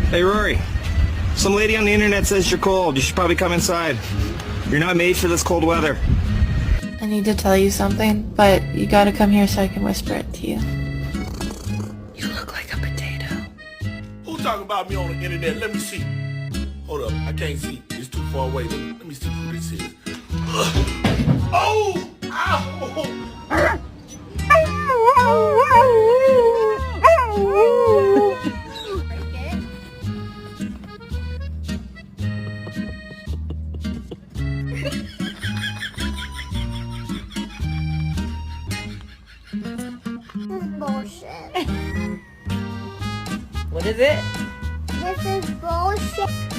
Hey, Rory. Some lady on the internet says you're cold. You should probably come inside. You're not made for this cold weather. I need to tell you something, but you gotta come here so I can whisper it to you. You look like a potato. Who talking about me on the internet? Let me see. Hold up, I can't see. It's too far away. Let me see who this is. Oh! Ow! Bullshit. What is it? This is bullshit.